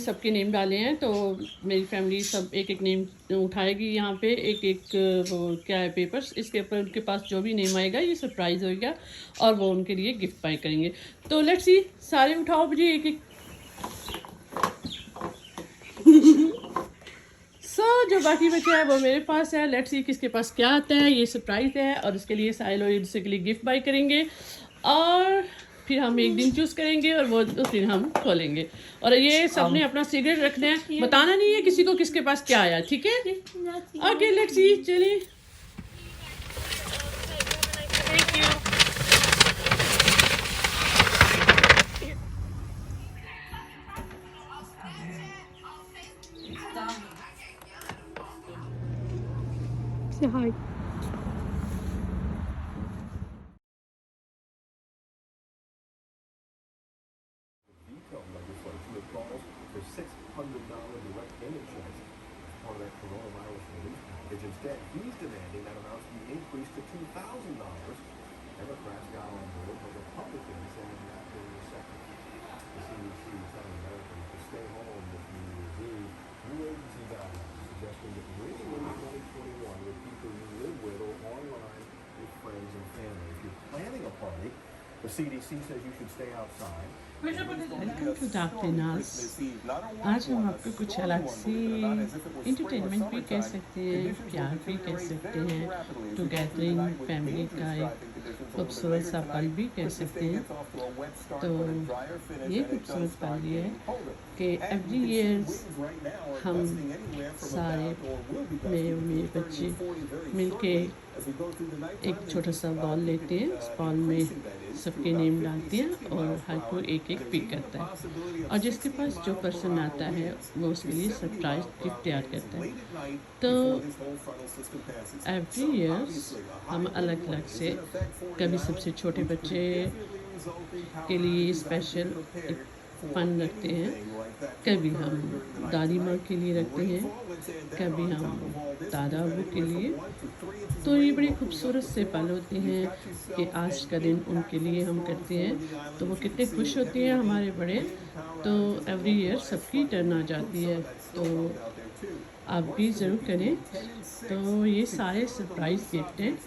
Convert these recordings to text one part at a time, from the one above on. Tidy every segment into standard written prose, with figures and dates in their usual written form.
सबके नेम डाले हैं, तो मेरी फैमिली सब एक एक नेम उठाएगी यहाँ पे, एक एक वो क्या है पेपर्स, इसके ऊपर उनके पास जो भी नेम आएगा ये सरप्राइज़ होगा और वो उनके लिए गिफ्ट बाय करेंगे। तो लेट्स सी, सारे उठाओ मुझे एक एक। जो बाकी बचा है वो मेरे पास है। लेट्स सी किसके पास क्या आता है। ये सरप्राइज़ है और उसके लिए सारे लोग एक दूसरे के लिए गिफ्ट बाय करेंगे और फिर हम एक दिन चूज़ करेंगे और वो उस दिन हम खोलेंगे। और ये सबने अपना सीक्रेट रखना है, बताना नहीं है किसी को किसके पास क्या आया, ठीक है? ओके लेट्स सी, चलिए। Say hi. Detailed legislation that calls for $600 direct payment checks as part of that coronavirus relief package. Instead, he's demanding that amounts be increased to $2,000. Democrats got on board, but Republicans saying that they were second. The CDC telling Americans to stay home this New Year's Eve. New agency guidelines suggesting that ring in 2021 with people you live with or online with friends and family. If you're planning a party, the CDC says you should stay outside. Welcome to doctor Naaz. आज हम आपको कुछ अलग सी entertainment भी कह सकते हैं, प्यार भी कह सकते हैं, टू गैदरिंग फैमिली का एक खूबसूरत सा पल भी कह सकते हैं। तो ये खूबसूरत पल ये है कि एवरी ईयर हम सारे मेरे बच्चे मिलके एक छोटा सा बॉल लेते हैं, उस बॉल में सबके नेम डालते हैं और हर कोई एक एक पिक करता है और जिसके पास जो पर्सन आता है वो उसके लिए सरप्राइज गिफ्ट तैयार करता है। तो एवरी ईयर हम अलग अलग से, कभी सबसे छोटे बच्चे के लिए स्पेशल एक फन रखते हैं, कभी हम दादी माँ के लिए रखते हैं, कभी हम दादा अबू के लिए। तो ये बड़े खूबसूरत से पल होते हैं कि आज का दिन उनके लिए हम करते हैं, तो वो कितने खुश होते हैं हमारे बड़े। तो एवरी ईयर सबकी टर्न आ जाती है, तो आप भी ज़रूर करें। तो ये सारे सरप्राइज़ गिफ्ट हैं।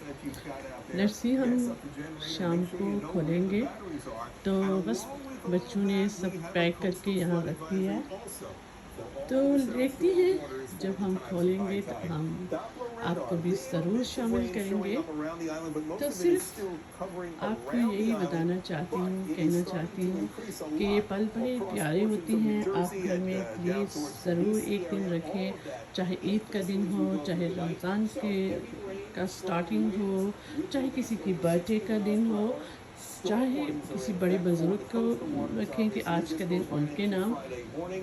लेट्स सी, हम शाम को खोलेंगे, तो बस बच्चों ने सब पैक करके यहाँ रख दिया है। तो देखती हैं जब हम खोलेंगे तो हम आपको भी ज़रूर शामिल करेंगे। तो सिर्फ आपको यही बताना चाहती हूँ, कहना चाहती हूँ कि ये पल बड़े प्यारे होते हैं। आप घर में प्लीज़ ज़रूर एक दिन रखें, चाहे ईद का दिन हो, चाहे रमज़ान का स्टार्टिंग हो, चाहे किसी की बर्थडे का दिन हो, चाहे किसी बड़े बुज़ुर्ग को रखें कि आज का दिन उनके नाम।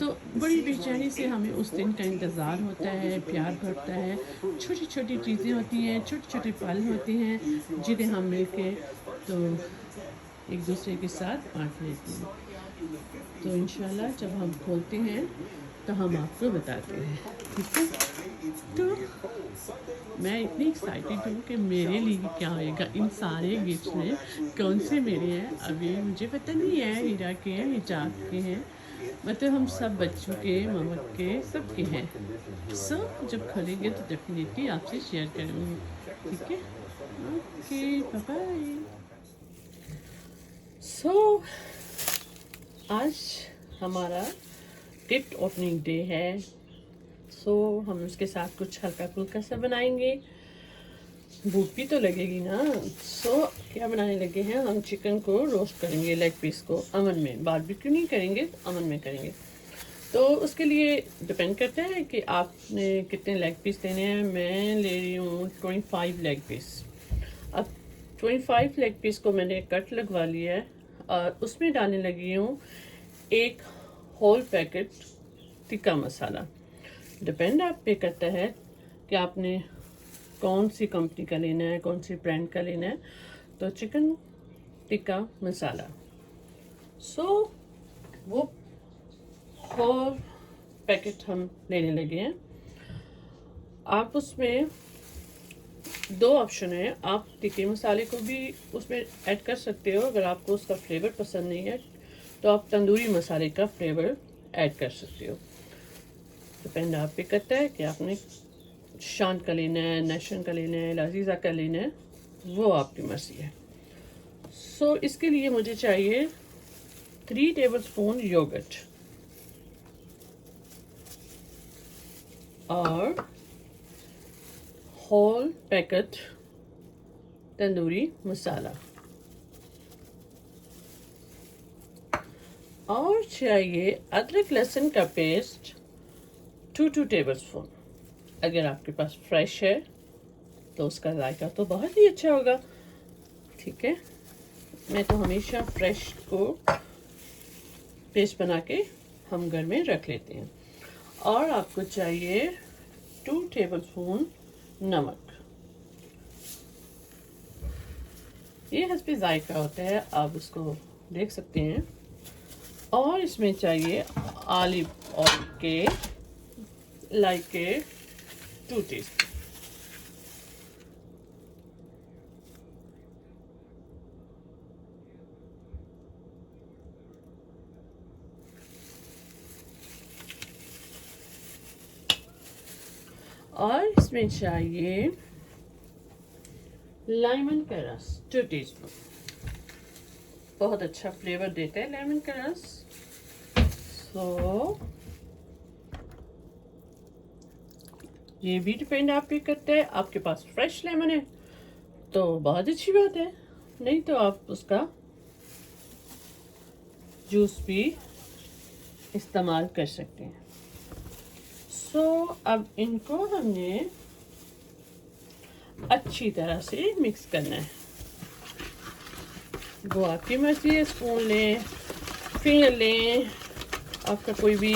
तो बड़ी बेचैनी से हमें उस दिन का इंतज़ार होता है, प्यार बढ़ता है, छोटी छोटी चीज़ें होती हैं, छोटे छोटे पल होते हैं जिन्हें हम मिलके तो एक दूसरे के साथ बांट लेते हैं। तो इंशाल्लाह जब हम खोलते हैं तो हम आपको बताते हैं, ठीक है? तो मैं इतनी एक्साइटेड हूँ कि मेरे लिए क्या आएगा इन सारे गिफ्ट में, कौन से मेरे हैं अभी मुझे पता नहीं है। हीरा के हैं, हिजाब के हैं, मतलब हम सब बच्चों के, मामा के, सब के हैं। सब जब खोलेंगे तो डेफिनेटली आपसे शेयर करूँगी, ठीक है? Okay, bye bye. सो आज हमारा गिफ्ट ओपनिंग डे है। सो हम उसके साथ कुछ हल्का फुल्का सा बनाएंगे, भूख भी तो लगेगी ना। सो क्या बनाने लगे हैं, हम चिकन को रोस्ट करेंगे, लेग पीस को अवन में, बारबेक्यू नहीं करेंगे, अवन में करेंगे। तो उसके लिए डिपेंड करता है कि आपने कितने लेग पीस लेने हैं। मैं ले रही हूँ 25 लेग पीस। अब 25 लेग पीस को मैंने कट लगवा लिया है और उसमें डालने लगी हूँ एक whole packet tikka masala. Depend आप पे करता है कि आपने कौन सी कंपनी का लेना है, कौन सी ब्रांड का लेना है। तो चिकन टिक्का मसाला, सो वो होल पैकेट हम लेने लगे हैं। आप उसमें दो ऑप्शन है, आप टिक्के मसाले को भी उसमें ऐड कर सकते हो। अगर आपको उसका फ्लेवर पसंद नहीं है तो आप तंदूरी मसाले का फ्लेवर ऐड कर सकते हो। डिपेंड आप पे करता है कि आपने शान का लेना है, नशन का लेना है, लजीज़ा का लेना है, वो आपकी मर्ज़ी है। सो इसके लिए मुझे चाहिए 3 टेबलस्पून योगर्ट और होल पैकेट तंदूरी मसाला और चाहिए अदरक लहसुन का पेस्ट 2 टेबलस्पून। अगर आपके पास फ्रेश है तो उसका जायका तो बहुत ही अच्छा होगा। ठीक है, मैं तो हमेशा फ्रेश को पेस्ट बना के हम घर में रख लेते हैं। और आपको चाहिए 2 टेबलस्पून नमक। ये हस्बे जायका होता है, आप उसको देख सकते हैं। और इसमें चाहिए ऑलिव ऑयल के लाइक 2 टीस्पून। और इसमें चाहिए लेमन का रस 2 टीस्पून। बहुत अच्छा फ्लेवर देता है लेमन का रस। सो ये भी डिपेंड आप पे करता है। आपके पास फ्रेश लेमन है तो बहुत अच्छी बात है, नहीं तो आप उसका जूस भी इस्तेमाल कर सकते हैं। सो अब इनको हमने अच्छी तरह से मिक्स करना है। वो आपकी मर्जी है, स्पून लें, फिंगर लें, आपका कोई भी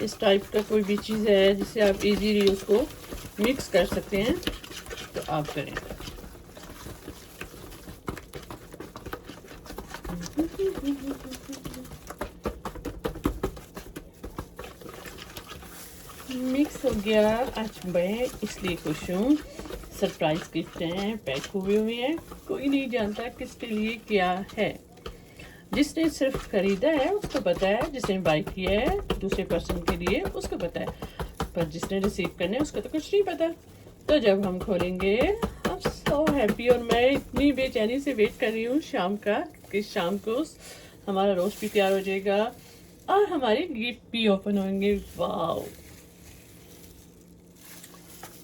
इस टाइप का कोई भी चीज़ है जिससे आप इजीली उसको मिक्स कर सकते हैं तो आप करें। मिक्स हो गया। आज मैं इसलिए खुश हूँ, सरप्राइज गिफ्ट हैं, पैक हुए हैं, कोई नहीं जानता किसके लिए क्या है। जिसने सिर्फ खरीदा है उसको पता है, जिसने बाई किया है दूसरे पर्सन के लिए उसको पता है, पर जिसने रिसीव करना है उसको तो कुछ नहीं पता। तो जब हम खोलेंगे, आई एम सो हैप्पी। और मैं इतनी बेचैनी से वेट कर रही हूँ शाम का, कि शाम को हमारा रोस्ट भी तैयार हो जाएगा और हमारे गिफ्ट भी ओपन होंगे। वाओ।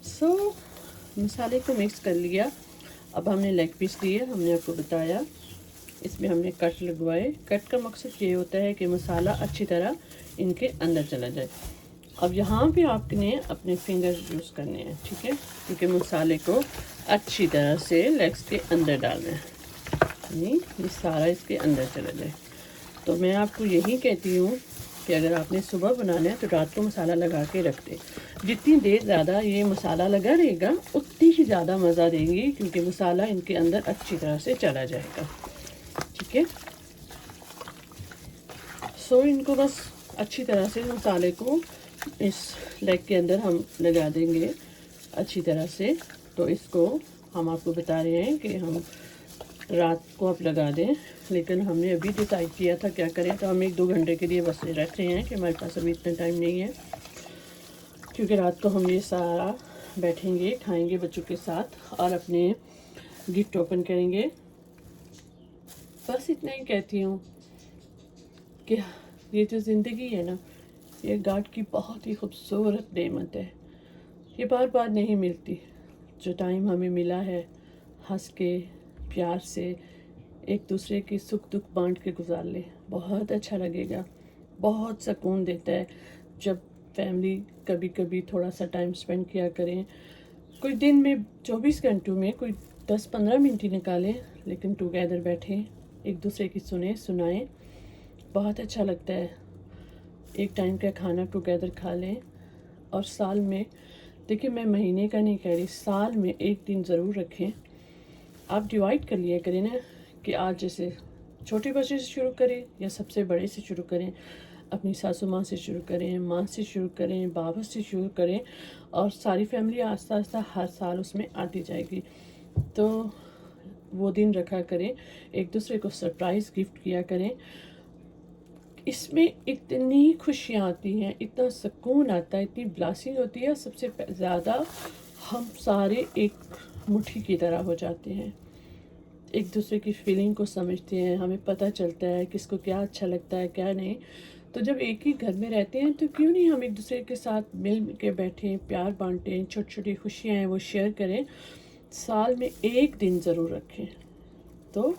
सो मसाले को मिक्स कर लिया। अब हमने लेग पीस लिए, हमने आपको बताया, इसमें हमने कट लगवाए। कट का मकसद ये होता है कि मसाला अच्छी तरह इनके अंदर चला जाए। अब यहाँ पे आपने अपने फिंगर यूज़ करने हैं, ठीक है, क्योंकि मसाले को अच्छी तरह से लेग्स के अंदर डालना है, नहीं ये सारा इसके अंदर चला जाए। तो मैं आपको यही कहती हूँ कि अगर आपने सुबह बनाना है तो रात को मसाला लगा के रख दें। जितनी देर ज़्यादा ये मसाला लगा रहेगा उतनी ही ज़्यादा मज़ा देंगी, क्योंकि मसाला इनके अंदर अच्छी तरह से चला जाएगा। ठीक है, सो इनको बस अच्छी तरह से मसाले को इस लेग के अंदर हम लगा देंगे अच्छी तरह से। तो इसको हम आपको बता रहे हैं कि हम रात को आप लगा दें, लेकिन हमने अभी डिसाइड किया था क्या करें, तो हम 1-2 घंटे के लिए बस रख रहे हैं कि हमारे पास अभी इतना टाइम नहीं है, क्योंकि रात को हम ये सारा बैठेंगे, खाएंगे बच्चों के साथ और अपने गिफ्ट ओपन करेंगे। बस इतना ही कहती हूँ कि ये जो ज़िंदगी है ना, ये गॉड की बहुत ही खूबसूरत नेमत है, ये बार बार नहीं मिलती। जो टाइम हमें मिला है हंस के प्यार से एक दूसरे की सुख दुख बांट के गुजार ले, बहुत अच्छा लगेगा, बहुत सुकून देता है जब फैमिली कभी कभी थोड़ा सा टाइम स्पेंड किया करें। कोई दिन में 24 घंटों में कोई 10-15 मिनट ही निकालें, लेकिन टुगेदर बैठें, एक दूसरे की सुनाएं, बहुत अच्छा लगता है। एक टाइम का खाना टुगेदर खा लें। और साल में, देखिए मैं महीने का नहीं कह रही, साल में एक दिन ज़रूर रखें। आप डिवाइड कर लिया करें ना, कि आज जैसे छोटे बच्चे से शुरू करें या सबसे बड़े से शुरू करें, अपनी सासू माँ से शुरू करें, माँ से शुरू करें, बाबा से शुरू करें, और सारी फैमिली आस्ता आस्ता हर साल उसमें आती जाएगी। तो वो दिन रखा करें, एक दूसरे को सरप्राइज़ गिफ्ट किया करें। इसमें इतनी खुशियाँ आती हैं, इतना सुकून आता है, इतनी ब्लेसिंग होती है। सबसे ज़्यादा हम सारे एक मुट्ठी की तरह हो जाते हैं, एक दूसरे की फीलिंग को समझते हैं, हमें पता चलता है किसको क्या अच्छा लगता है क्या नहीं। तो जब एक ही घर में रहते हैं तो क्यों नहीं हम एक दूसरे के साथ मिल के बैठें, प्यार बांटें, छोटी छोटी खुशियाँ हैं वो शेयर करें, साल में एक दिन ज़रूर रखें। तो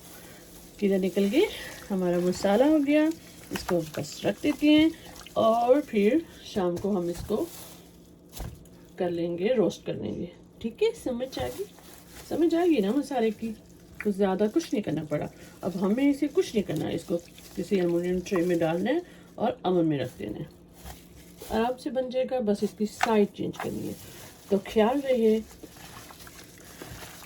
किधर निकल गए, हमारा मसाला हो गया, इसको बस रख देते हैं और फिर शाम को हम इसको कर लेंगे, रोस्ट कर लेंगे। ठीक है, समझ आ गई ना मसाले की। तो ज़्यादा कुछ नहीं करना पड़ा। अब हमें इसे कुछ नहीं करना है, इसको किसी एल्युमिनियम ट्रे में डालना है और अवन में रख देना है, आराम से बन जाएगा। बस इसकी साइड चेंज करनी है। तो ख्याल रहे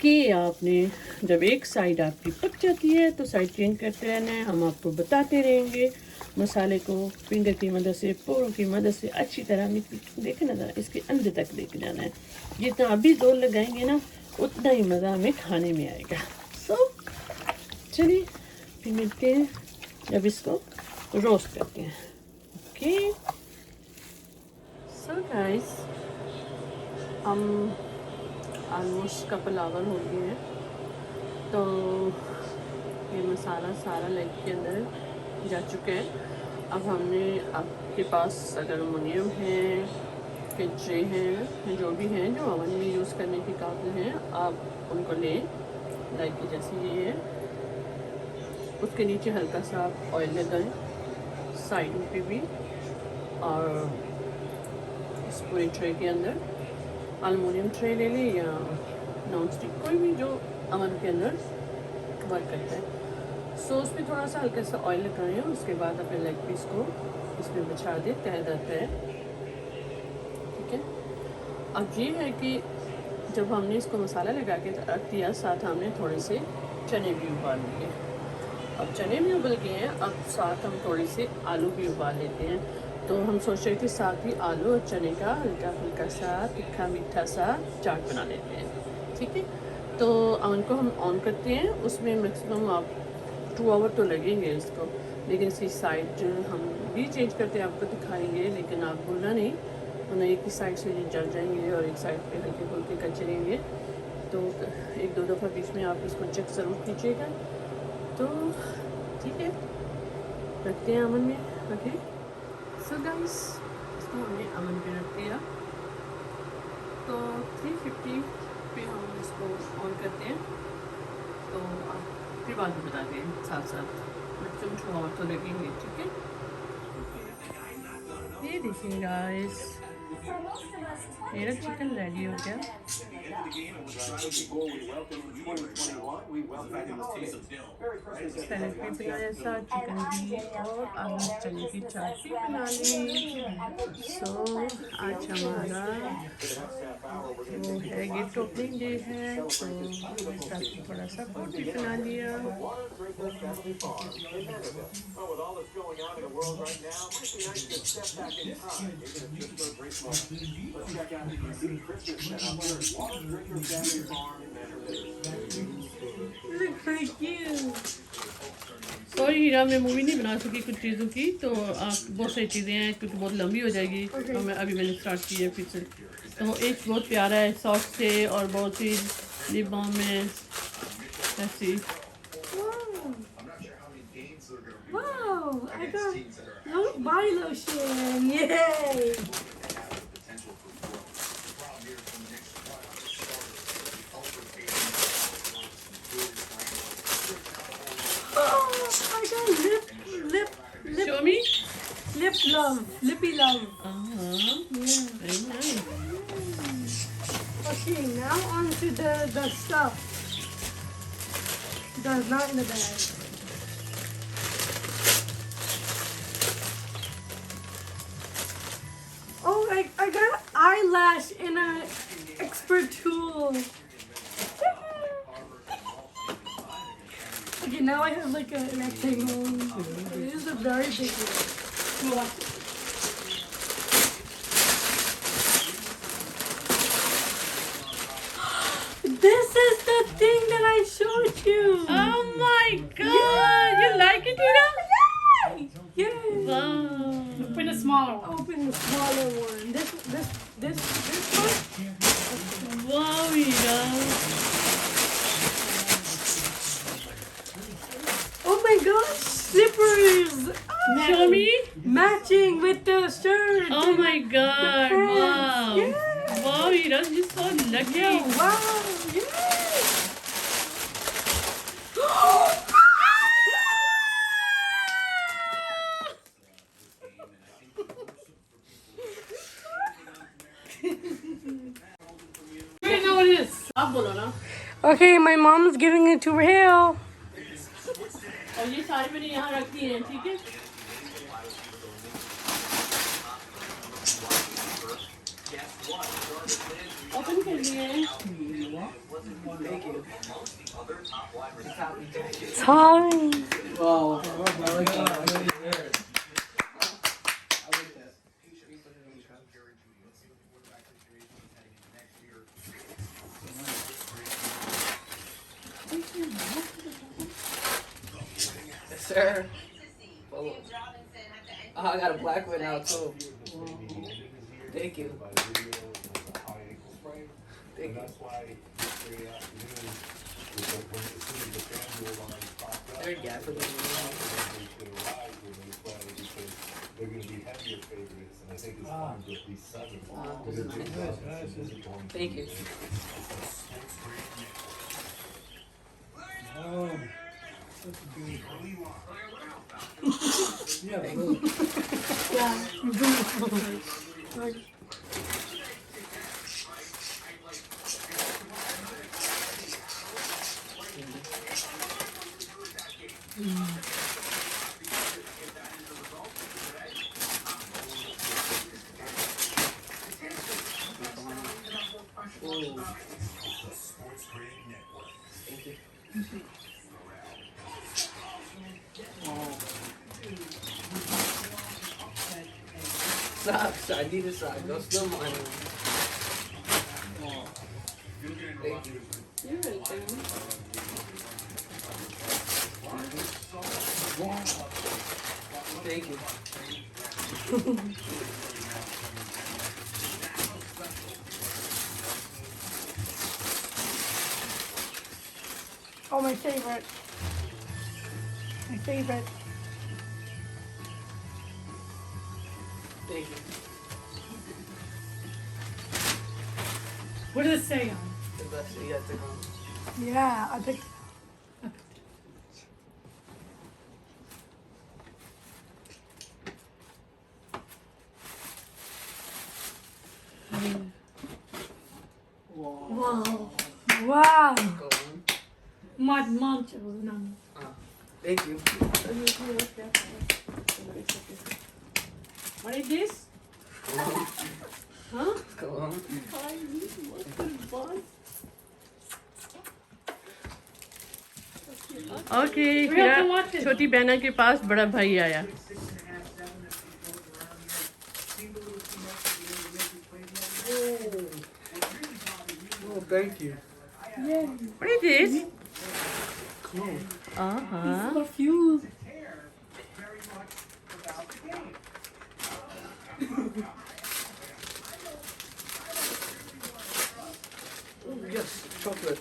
कि आपने जब एक साइड आपकी पक जाती है तो साइड चेंज करते रहना है। हम आपको बताते रहेंगे, मसाले को फिंगर की मदद से, पोरों की मदद से अच्छी तरह देखना था, इसके अंदर तक लेके जाना है। जितना अभी जोर लगाएंगे ना उतना ही मज़ा हमें खाने में आएगा। चलिए फिर मिलते हैं जब इसको रोस्ट करते हैं। ओके सो गाइस, हम ऑलमोस्ट कपल आवर हो गए हैं। तो ये मसाला सारा लेग के अंदर जा चुका है। अब हमने, आपके पास अगर एल्युमिनियम है के ट्रे हैं, जो भी हैं जो ओवन में यूज़ करने के काबिल हैं, आप उनको लें। लाइक कि जैसे ये है, उसके नीचे हल्का सा आप ऑयल लगाएं, साइड पे भी, और इस पूरे ट्रे के अंदर एल्युमिनियम ट्रे ले लें या नॉन स्टिक, कोई भी जो ओवन के अंदर वर्क करता है। सो उसमें थोड़ा सा हल्का सा ऑयल लगाएं, उसके बाद अपने लेग पीस को इसमें बिछा दें, तय जाता है। ठीक है, अब ये है कि जब हमने इसको मसाला लगा के रख दिया, साथ हमने थोड़े से चने भी उबाल लिए। अब चने भी उबल गए हैं, अब साथ हम थोड़े से आलू भी उबाल लेते हैं। तो हम सोच रहे थे साथ ही आलू और चने का हल्का फुल्का सा तीखा मीठा सा चाट बना लेते हैं। ठीक है, तो ओवन को हम ऑन करते हैं। उसमें मैक्सिमम आप 2 आवर तो लगेंगे इसको, लेकिन इसकी साइड हम भी चेंज करते आपको दिखाएंगे, लेकिन आप भूलना नहीं, वरना एक ही साइड से ये जल जाएंगे और एक साइड पे हल्के फुल्के कच्चे रहेंगे। तो 1-2 दफ़ा बीच में आप इसको चेक ज़रूर कीजिएगा। तो ठीक है, रखते हैं अमन में। ओके सो गाइस, इसको हमने अमन पे रख दिया। तो 350 पे हम इसको ऑन करते हैं। तो आप फिर बाद में बता दें साथ साथ, मैक्सिमम 2 आवर तो लगेंगे। ठीक है, ये देखिए गाइस, मेरा चिकन रेडी हो गया। सैलेड भी बनाया था, चिकन भी, और आलू चने की चाट भी बना ली। सो आज हमारा वो है गिफ्ट ओपनिंग डे है, तो मेरे साथ थोड़ा सा फूड भी बना लिया। सॉरी हीरा, मैं मूवी नहीं बना सकी कुछ चीज़ों की, तो आप बहुत सारी चीज़ें हैं क्योंकि बहुत लंबी हो जाएगी। तो अभी मैंने स्टार्ट की है फिर से। तो एक बहुत प्यारा है सॉस से, और बहुत ही लिप बाम है ऐसी। Wow, I got body lotion. Yay! Oh, I got lip Show me. love, lippy love. Yeah. Very nice. Okay, now on to the stuff. That's not in the bag. Oh, I got eyelash in an expert tool. Okay, now I have like a rectangle. This is a very big one. This is the thing that I showed you. Oh my god, you like it, Tina? Yay! Wow. Wow. Open a smaller one. Open the smaller one. This one? Wow, Mira. Oh my gosh, slippers! Show me. Matching with the shirt. Oh my God. Wow. Yeah. Wow, Mira, you're so lucky. Yeah, wow, yes! You know what it is. आप बोलो ना. Okay, my mom's giving it to Rahel. और ये सारी मैंने यहाँ रख दी हैं, ठीक है? ओपन कर दिए हैं. Time. Wow, I like that. Yes, sir. Oh, I got a black one now too. Thank you. Thank you. They're gaffing me. They're going to be heavier favorites, and I think it's time to be seven. Thank you. Thank you. Socks. I need a sock. Don't steal mine. Thank you. Thank you. Oh, my favorite. My favorite. Thank you. What does it say on? The best thing yet to come. Yeah, I picked. Wow. Wow. Go on. Mom chose none. Thank you. What is this? Huh? Go on. Okay, We have to watch it. छोटी बहना के पास बड़ा भाई आया. Oh, thank you. What is this? Cool. Uh-huh. Confused. Oh, yes, chocolate.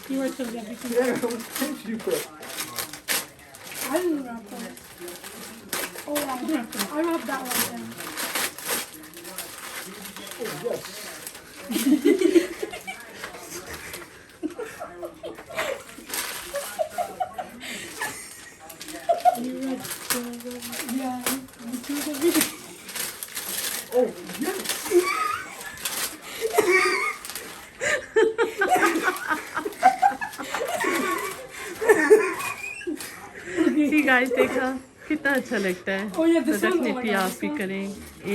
You were so everything. Yeah, what did you put? I didn't wrap that. Oh, yeah, I did. I wrapped that one down. Oh, yes. Yeah, you do everything. Oh, yes. See guys, देखा कितना अच्छा लगता है. Oh, yeah, तो this one. Oh, my definitely God, आप this भी one. करें.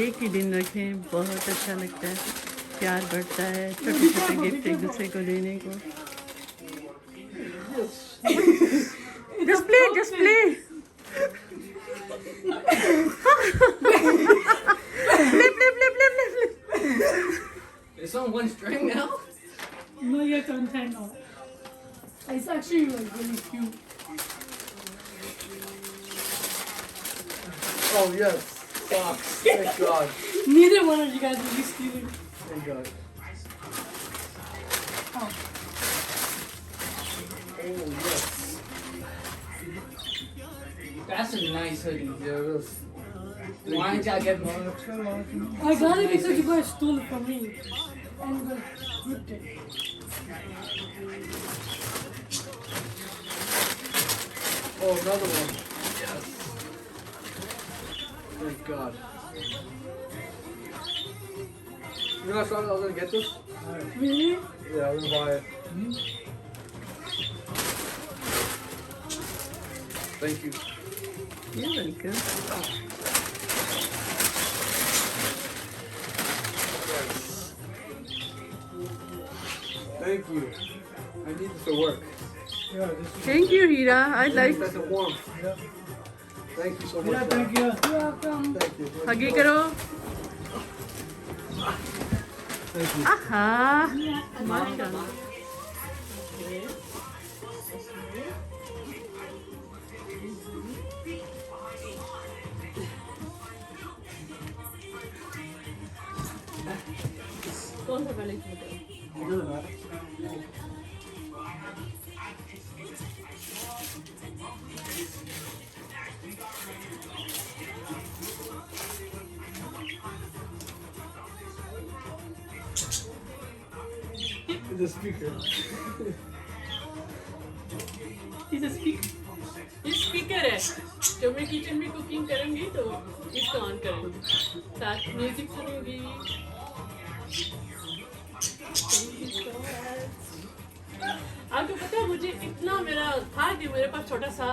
एक ही दिन रखें, बहुत अच्छा लगता है. प्यार बढ़ता है. छोटे छोटे गिफ्ट एक दूसरे को देने को. Just play, just play. It's on one string now? No, you have to untangle it. actually like really cute. Oh yes, socks. Thank God. Neither one of you guys will be stealing. Thank God. Oh. Oh yes. That's a nice hoodie, yo. Why didn't y'all get more? I got it because you guys stole it from me. And you guys ripped it. Oh, another one. Yes. Thank God. You know, I thought I was gonna get this. Really? Yeah, I'm gonna buy it. Thank you. You're welcome. Thank you. I need this to work. Thank you, Hira. I like. That's a warmth. Thank you so much. Yeah, thank you. You're welcome. Thank you. Huggy karo. Thank you. Aha. Mashallah. कौन सा पहले The speaker. ये speaker है जब मैं kitchen में cooking करूंगी तो इसको ऑन करूंगी साथ म्यूजिक सुनूंगी आपको पता है मुझे इतना मेरा था कि मेरे पास छोटा सा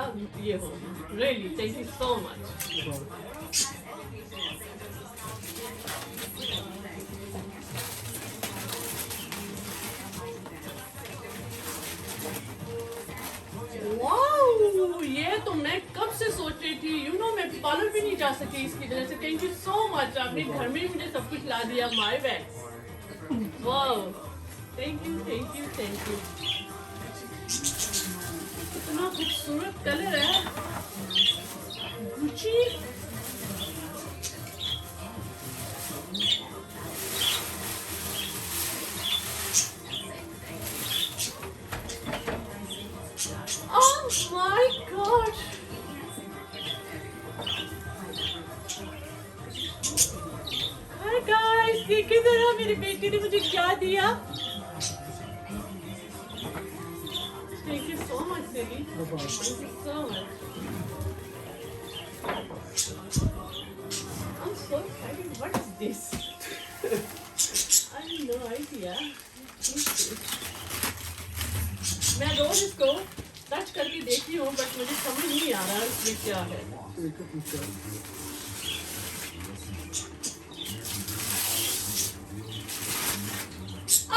ये हो really thank you so much wow ये तो मैं कब से सोच रही थी यू नो मैं पार्लर भी नहीं जा सकी इसकी वजह से थैंक यू सो मच आपने घर में ही मुझे सब कुछ ला दिया my bag wow thank you thank you thank you इतना खूबसूरत कलर है Gucci Oh my gosh! Hi guys, देखिए जरा मेरी बेटी ने मुझे क्या दिया? Thank you so much, Silly. Thank you so much. I'm so excited. What is this? I have no idea. मैं रोज इसको टच करके देखती हूँ बट मुझे समझ नहीं आ रहा इसमें क्या है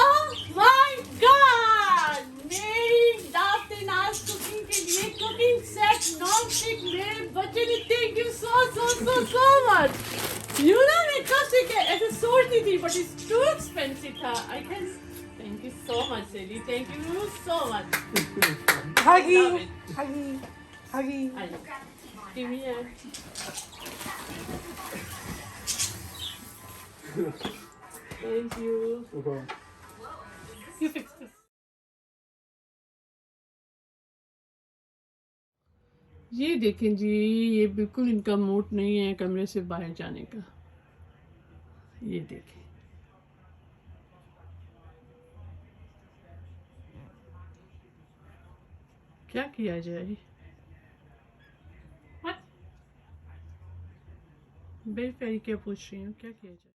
Oh my God! मेरी दावत नाज कुकिंग के लिए कुकिंग सेट नॉन स्टिक मेरे बच्चे ने thank you so much you know मैं कब से ऐसे सोचती थी बट इट्स टू एक्सपेंसिव था I guess Thank you so much, Silly. Thank you so much. Huggy. Love it. Huggy. Huggy. Give me a. Thank you. No problem. You fix this. ये देखें जी ये बिल्कुल इनका मूड नहीं है कमरे से बाहर जाने का ये देखें क्या किया जाए What? बेफेरी क्या पूछ रही हूँ क्या किया जाए